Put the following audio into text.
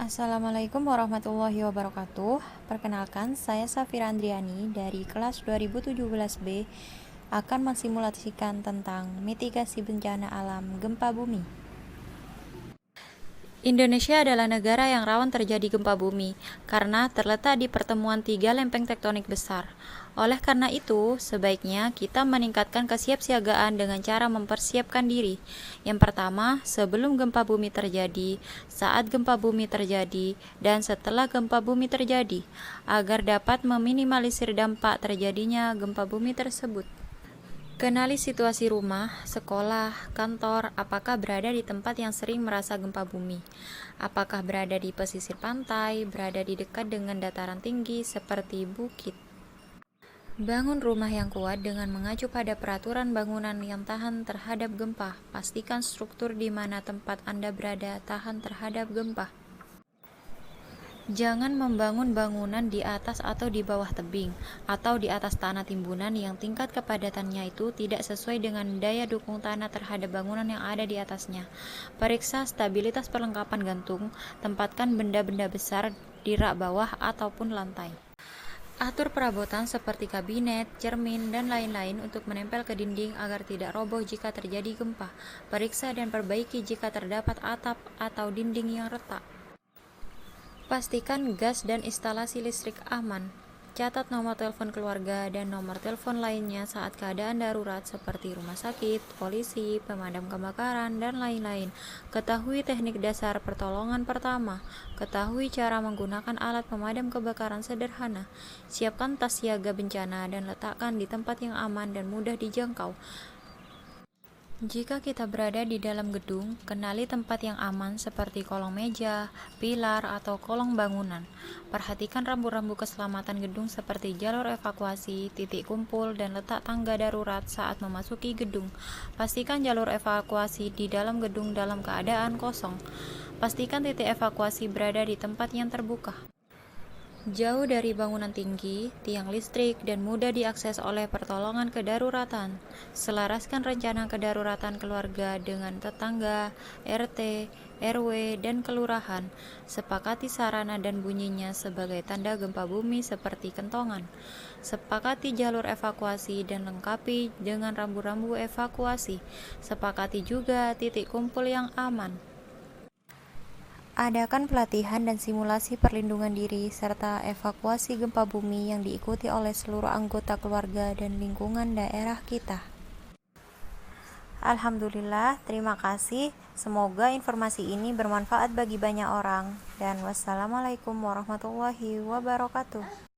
Assalamualaikum warahmatullahi wabarakatuh. Perkenalkan, saya Safira Andriani dari kelas 2017B akan mensimulasikan tentang mitigasi bencana alam gempa bumi. Indonesia adalah negara yang rawan terjadi gempa bumi karena terletak di pertemuan tiga lempeng tektonik besar. Oleh karena itu, sebaiknya kita meningkatkan kesiapsiagaan dengan cara mempersiapkan diri. Yang pertama, sebelum gempa bumi terjadi, saat gempa bumi terjadi, dan setelah gempa bumi terjadi, agar dapat meminimalisir dampak terjadinya gempa bumi tersebut. Kenali situasi rumah, sekolah, kantor, apakah berada di tempat yang sering merasa gempa bumi. Apakah berada di pesisir pantai, berada di dekat dengan dataran tinggi seperti bukit. Bangun rumah yang kuat dengan mengacu pada peraturan bangunan yang tahan terhadap gempa. Pastikan struktur di mana tempat Anda berada tahan terhadap gempa. Jangan membangun bangunan di atas atau di bawah tebing, atau di atas tanah timbunan yang tingkat kepadatannya itu tidak sesuai dengan daya dukung tanah terhadap bangunan yang ada di atasnya. Periksa stabilitas perlengkapan gantung, tempatkan benda-benda besar di rak bawah ataupun lantai. Atur perabotan seperti kabinet, cermin, dan lain-lain untuk menempel ke dinding agar tidak roboh jika terjadi gempa. Periksa dan perbaiki jika terdapat atap atau dinding yang retak. Pastikan gas dan instalasi listrik aman. Catat nomor telepon keluarga dan nomor telepon lainnya saat keadaan darurat seperti rumah sakit, polisi, pemadam kebakaran, dan lain-lain. Ketahui teknik dasar pertolongan pertama. Ketahui cara menggunakan alat pemadam kebakaran sederhana. Siapkan tas siaga bencana dan letakkan di tempat yang aman dan mudah dijangkau. Jika kita berada di dalam gedung, kenali tempat yang aman seperti kolong meja, pilar, atau kolong bangunan. Perhatikan rambu-rambu keselamatan gedung seperti jalur evakuasi, titik kumpul, dan letak tangga darurat saat memasuki gedung. Pastikan jalur evakuasi di dalam gedung dalam keadaan kosong. Pastikan titik evakuasi berada di tempat yang terbuka, jauh dari bangunan tinggi, tiang listrik, dan mudah diakses oleh pertolongan kedaruratan. Selaraskan rencana kedaruratan keluarga dengan tetangga, RT, RW, dan kelurahan. Sepakati sarana dan bunyinya sebagai tanda gempa bumi seperti kentongan. Sepakati jalur evakuasi dan lengkapi dengan rambu-rambu evakuasi. Sepakati juga titik kumpul yang aman. Adakan pelatihan dan simulasi perlindungan diri serta evakuasi gempa bumi yang diikuti oleh seluruh anggota keluarga dan lingkungan daerah kita. Alhamdulillah, terima kasih. Semoga informasi ini bermanfaat bagi banyak orang. Dan wassalamualaikum warahmatullahi wabarakatuh.